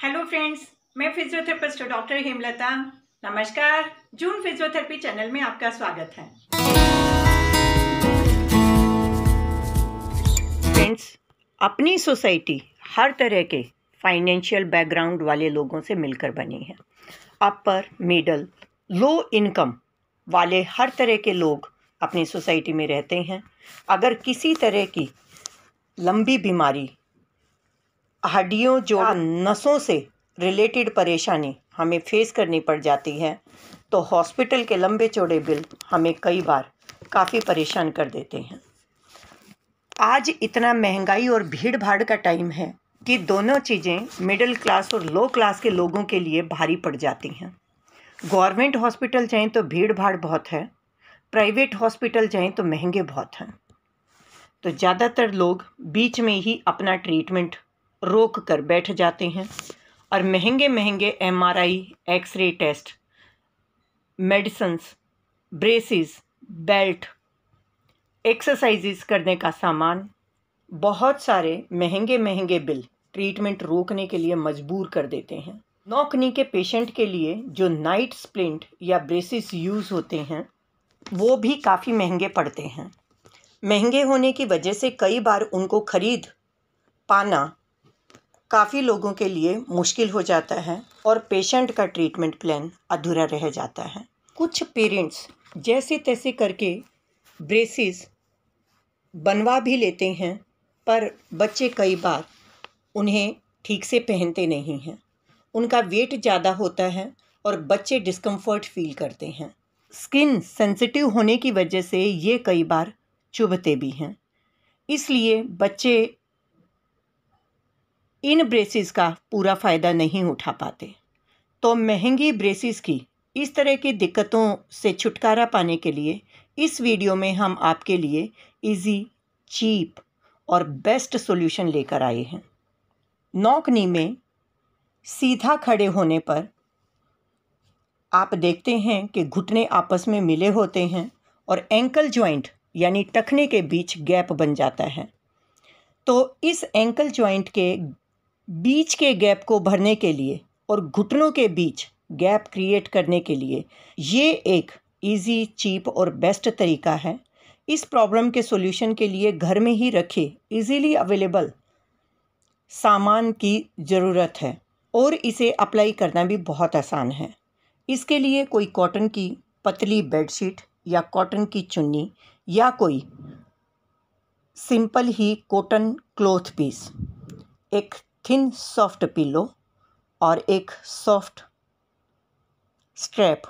Hello friends, मैं physiotherapist doctor Hemlata. नमस्कार। जून physiotherapy channel में आपका स्वागत है। फ्रेंड्स, अपनी सोसाइटी हर तरह के फाइनेंशियल बैकग्राउंड वाले लोगों से मिलकर बनी है। अपर, मिडल, लो इनकम वाले हर तरह के लोग अपनी सोसाइटी में रहते हैं। अगर किसी तरह की लंबी बीमारी, हड्डियों जोड़ नसों से रिलेटेड परेशानी हमें फेस करनी पड़ जाती है तो हॉस्पिटल के लंबे चौड़े बिल हमें कई बार काफ़ी परेशान कर देते हैं। आज इतना महंगाई और भीड़ भाड़ का टाइम है कि दोनों चीज़ें मिडिल क्लास और लो क्लास के लोगों के लिए भारी पड़ जाती हैं। गवर्नमेंट हॉस्पिटल जाएं तो भीड़ भाड़ बहुत है, प्राइवेट हॉस्पिटल जाएं तो महंगे बहुत हैं। तो ज़्यादातर लोग बीच में ही अपना ट्रीटमेंट रोक कर बैठ जाते हैं और महंगे महंगे MRI, X-ray test, medicines, braces, belt, exercises करने का सामान, बहुत सारे महंगे महंगे बिल ट्रीटमेंट रोकने के लिए मजबूर कर देते हैं। नॉक नी के पेशेंट के लिए जो नाइट स्प्लिंट या ब्रेसिस यूज़ होते हैं वो भी काफ़ी महंगे पड़ते हैं। महंगे होने की वजह से कई बार उनको खरीद पाना काफ़ी लोगों के लिए मुश्किल हो जाता है और पेशेंट का ट्रीटमेंट प्लान अधूरा रह जाता है। कुछ पेरेंट्स जैसे तैसे करके ब्रेसिस बनवा भी लेते हैं, पर बच्चे कई बार उन्हें ठीक से पहनते नहीं हैं। उनका वेट ज़्यादा होता है और बच्चे डिस्कम्फर्ट फील करते हैं। स्किन सेंसिटिव होने की वजह से ये कई बार चुभते भी हैं। इसलिए बच्चे इन ब्रेसिस का पूरा फ़ायदा नहीं उठा पाते। तो महंगी ब्रेसिस की इस तरह की दिक्कतों से छुटकारा पाने के लिए इस वीडियो में हम आपके लिए इजी, चीप और बेस्ट सॉल्यूशन लेकर आए हैं। नॉक नी में सीधा खड़े होने पर आप देखते हैं कि घुटने आपस में मिले होते हैं और एंकल जॉइंट यानी टखने के बीच गैप बन जाता है। तो इस एंकल जॉइंट के बीच के गैप को भरने के लिए और घुटनों के बीच गैप क्रिएट करने के लिए ये एक इजी, चीप और बेस्ट तरीका है। इस प्रॉब्लम के सॉल्यूशन के लिए घर में ही रखे इजीली अवेलेबल सामान की ज़रूरत है और इसे अप्लाई करना भी बहुत आसान है। इसके लिए कोई कॉटन की पतली बेडशीट या कॉटन की चुन्नी या कोई सिंपल ही कॉटन क्लॉथ पीस, एक थिन सॉफ्ट पिलो और एक सॉफ्ट स्ट्रैप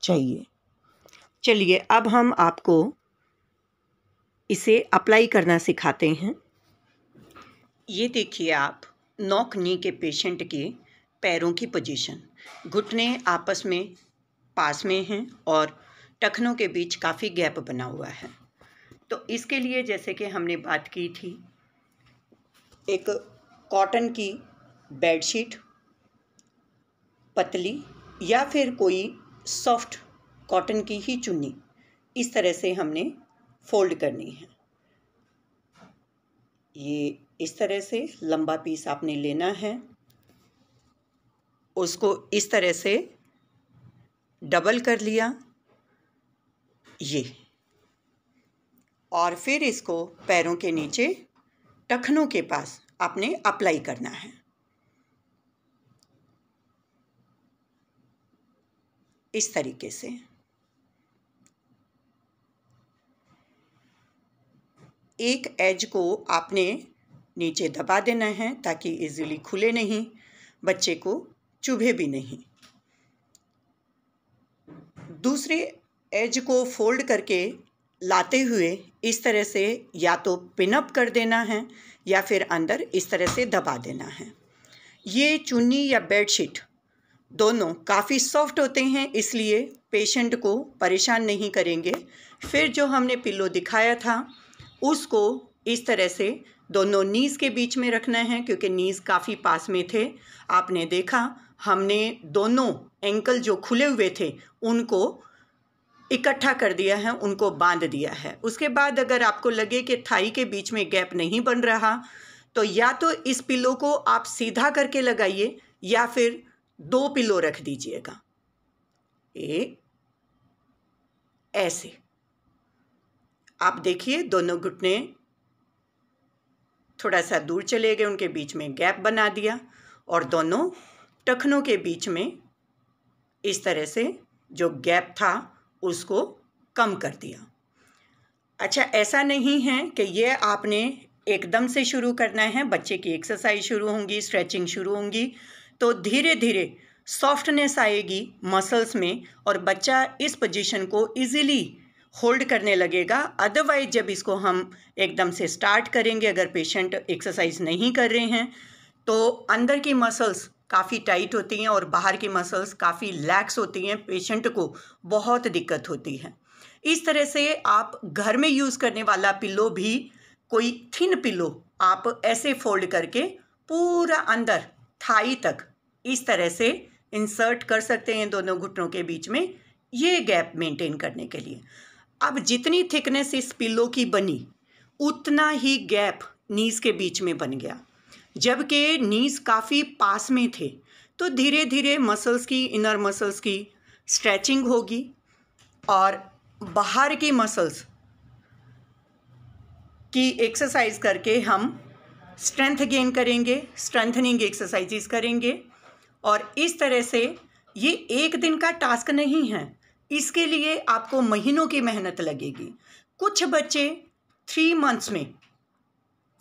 चाहिए। चलिए अब हम आपको इसे अप्लाई करना सिखाते हैं। ये देखिए आप नॉक नी के पेशेंट के पैरों की पोजीशन, घुटने आपस में पास में हैं और टखनों के बीच काफ़ी गैप बना हुआ है। तो इसके लिए जैसे कि हमने बात की थी, एक कॉटन की बेडशीट पतली या फिर कोई सॉफ्ट कॉटन की ही चुन्नी इस तरह से हमने फोल्ड करनी है। ये इस तरह से लंबा पीस आपने लेना है, उसको इस तरह से डबल कर लिया ये, और फिर इसको पैरों के नीचे टखनों के पास आपने अप्लाई करना है। इस तरीके से एक एज को आपने नीचे दबा देना है ताकि इजीली खुले नहीं, बच्चे को चुभे भी नहीं। दूसरे एज को फोल्ड करके लाते हुए इस तरह से या तो पिन अप कर देना है या फिर अंदर इस तरह से दबा देना है। ये चुन्नी या बेडशीट दोनों काफ़ी सॉफ्ट होते हैं, इसलिए पेशेंट को परेशान नहीं करेंगे। फिर जो हमने पिल्लो दिखाया था उसको इस तरह से दोनों नीज़ के बीच में रखना है, क्योंकि नीज़ काफ़ी पास में थे। आपने देखा हमने दोनों एंकल जो खुले हुए थे उनको इकट्ठा कर दिया है, उनको बांध दिया है। उसके बाद अगर आपको लगे कि थाई के बीच में गैप नहीं बन रहा तो या तो इस पिल्लो को आप सीधा करके लगाइए या फिर 2 पिलो रख दीजिएगा। ऐसे आप देखिए दोनों घुटने थोड़ा सा दूर चले गए, उनके बीच में गैप बना दिया और दोनों टखनों के बीच में इस तरह से जो गैप था उसको कम कर दिया। अच्छा, ऐसा नहीं है कि ये आपने एकदम से शुरू करना है। बच्चे की एक्सरसाइज शुरू होंगी, स्ट्रेचिंग शुरू होंगी तो धीरे धीरे सॉफ्टनेस आएगी मसल्स में और बच्चा इस पोजीशन को इजीली होल्ड करने लगेगा। अदरवाइज जब इसको हम एकदम से स्टार्ट करेंगे, अगर पेशेंट एक्सरसाइज नहीं कर रहे हैं तो अंदर की मसल्स काफ़ी टाइट होती हैं और बाहर की मसल्स काफ़ी लैक्स होती हैं, पेशेंट को बहुत दिक्कत होती है। इस तरह से आप घर में यूज़ करने वाला पिलो भी, कोई थिन पिलो आप ऐसे फोल्ड करके पूरा अंदर थाई तक इस तरह से इंसर्ट कर सकते हैं दोनों घुटनों के बीच में, ये गैप मेंटेन करने के लिए। अब जितनी थिकनेस इस पिलो की बनी उतना ही गैप नीज़ के बीच में बन गया, जबकि नीज़ काफ़ी पास में थे। तो धीरे धीरे मसल्स की, इनर मसल्स की स्ट्रेचिंग होगी और बाहर की मसल्स की एक्सरसाइज करके हम स्ट्रेंथ गेन करेंगे, स्ट्रेंथनिंग एक्सरसाइजेस करेंगे। और इस तरह से ये एक दिन का टास्क नहीं है, इसके लिए आपको महीनों की मेहनत लगेगी। कुछ बच्चे 3 मंथ्स में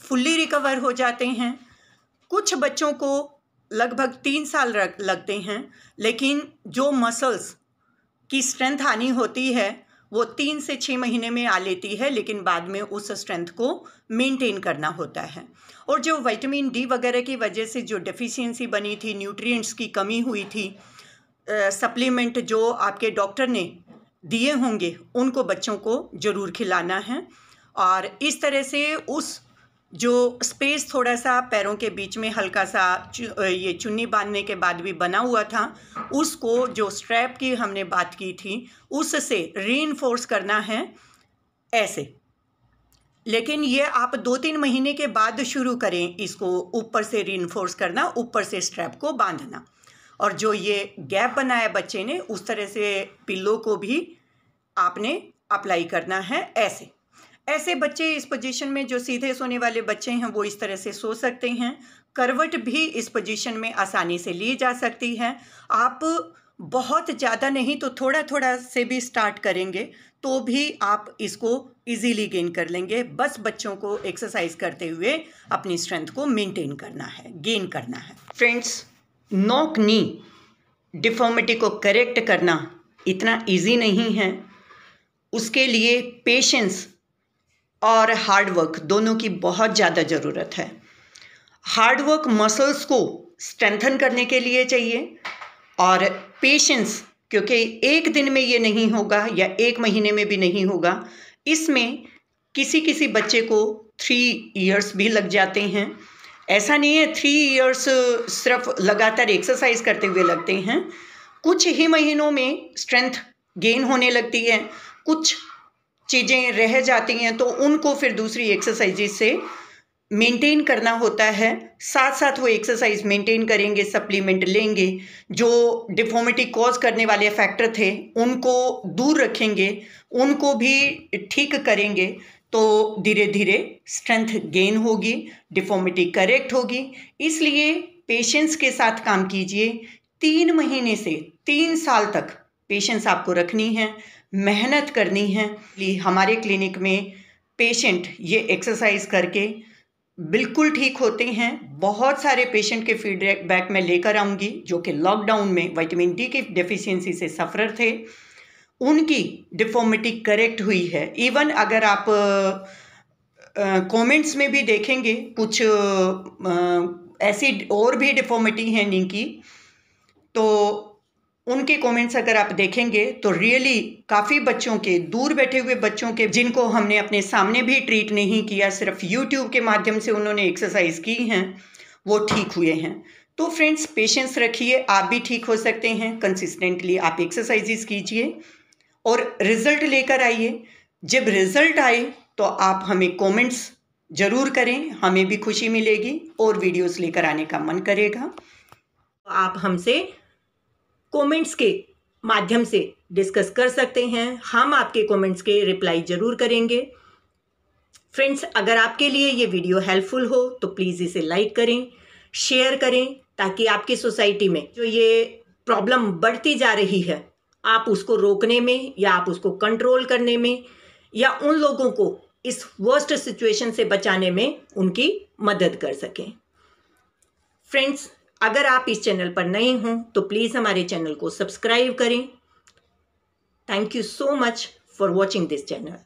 फुल्ली रिकवर हो जाते हैं, कुछ बच्चों को लगभग 3 साल लगते हैं, लेकिन जो मसल्स की स्ट्रेंथ आनी होती है वो 3 से 6 महीने में आ लेती है, लेकिन बाद में उस स्ट्रेंथ को मेंटेन करना होता है। और जो विटामिन डी वगैरह की वजह से जो डेफिशिएंसी बनी थी, न्यूट्रिएंट्स की कमी हुई थी, सप्लीमेंट जो आपके डॉक्टर ने दिए होंगे उनको बच्चों को ज़रूर खिलाना है। और इस तरह से उस जो स्पेस थोड़ा सा पैरों के बीच में हल्का सा ये चुन्नी बांधने के बाद भी बना हुआ था, उसको जो स्ट्रैप की हमने बात की थी उससे रीइंफोर्स करना है ऐसे। लेकिन ये आप 2-3 महीने के बाद शुरू करें इसको ऊपर से रीइंफोर्स करना, ऊपर से स्ट्रैप को बांधना। और जो ये गैप बनाया बच्चे ने उस तरह से पिल्लो को भी आपने अप्लाई करना है ऐसे। ऐसे बच्चे इस पोजीशन में, जो सीधे सोने वाले बच्चे हैं वो इस तरह से सो सकते हैं। करवट भी इस पोजीशन में आसानी से ली जा सकती है। आप बहुत ज़्यादा नहीं तो थोड़ा थोड़ा से भी स्टार्ट करेंगे तो भी आप इसको इजीली गेन कर लेंगे। बस बच्चों को एक्सरसाइज करते हुए अपनी स्ट्रेंथ को मेंटेन करना है, गेन करना है। फ्रेंड्स, नॉक नी डिफॉर्मिटी को करेक्ट करना इतना इजी नहीं है। उसके लिए पेशेंस और हार्ड वर्क दोनों की बहुत ज़्यादा ज़रूरत है। हार्ड वर्क मसल्स को स्ट्रेंथन करने के लिए चाहिए और पेशेंस, क्योंकि एक दिन में ये नहीं होगा या 1 महीने में भी नहीं होगा। इसमें किसी किसी बच्चे को 3 इयर्स भी लग जाते हैं। ऐसा नहीं है 3 इयर्स सिर्फ लगातार एक्सरसाइज करते हुए लगते हैं। कुछ ही महीनों में स्ट्रेंथ गेन होने लगती है, कुछ चीज़ें रह जाती हैं तो उनको फिर दूसरी एक्सरसाइजेज से मेंटेन करना होता है। साथ साथ वो एक्सरसाइज मेंटेन करेंगे, सप्लीमेंट लेंगे, जो डिफॉर्मिटी कॉज करने वाले फैक्टर थे उनको दूर रखेंगे, उनको भी ठीक करेंगे तो धीरे धीरे स्ट्रेंथ गेन होगी, डिफॉर्मिटी करेक्ट होगी। इसलिए पेशेंस के साथ काम कीजिए। 3 महीने से 3 साल तक पेशेंस आपको रखनी है, मेहनत करनी है। हमारे क्लिनिक में पेशेंट ये एक्सरसाइज करके बिल्कुल ठीक होते हैं। बहुत सारे पेशेंट के फीडबैक मैं लेकर आऊँगी जो कि लॉकडाउन में विटामिन डी की डेफिशिएंसी से सफ़र थे, उनकी डिफॉर्मिटी करेक्ट हुई है। इवन अगर आप कमेंट्स में भी देखेंगे कुछ ऐसी और भी डिफॉर्मिटी हैं इनकी, तो उनके कमेंट्स अगर आप देखेंगे तो रियली काफ़ी बच्चों के, दूर बैठे हुए बच्चों के, जिनको हमने अपने सामने भी ट्रीट नहीं किया, सिर्फ यूट्यूब के माध्यम से उन्होंने एक्सरसाइज की हैं, वो ठीक हुए हैं। तो फ्रेंड्स, पेशेंस रखिए, आप भी ठीक हो सकते हैं। कंसिस्टेंटली आप एक्सरसाइजेस कीजिए और रिज़ल्ट लेकर आइए। जब रिज़ल्ट आए तो आप हमें कमेंट्स ज़रूर करें, हमें भी खुशी मिलेगी और वीडियोस लेकर आने का मन करेगा। आप हमसे कमेंट्स के माध्यम से डिस्कस कर सकते हैं। हम आपके कमेंट्स के रिप्लाई ज़रूर करेंगे। फ्रेंड्स, अगर आपके लिए ये वीडियो हेल्पफुल हो तो प्लीज़ इसे लाइक करें, शेयर करें, ताकि आपकी सोसाइटी में जो ये प्रॉब्लम बढ़ती जा रही है आप उसको रोकने में या आप उसको कंट्रोल करने में या उन लोगों को इस वर्स्ट सिचुएशन से बचाने में उनकी मदद कर सकें। फ्रेंड्स, अगर आप इस चैनल पर नए हों तो प्लीज़ हमारे चैनल को सब्सक्राइब करें। Thank you so much for watching this channel.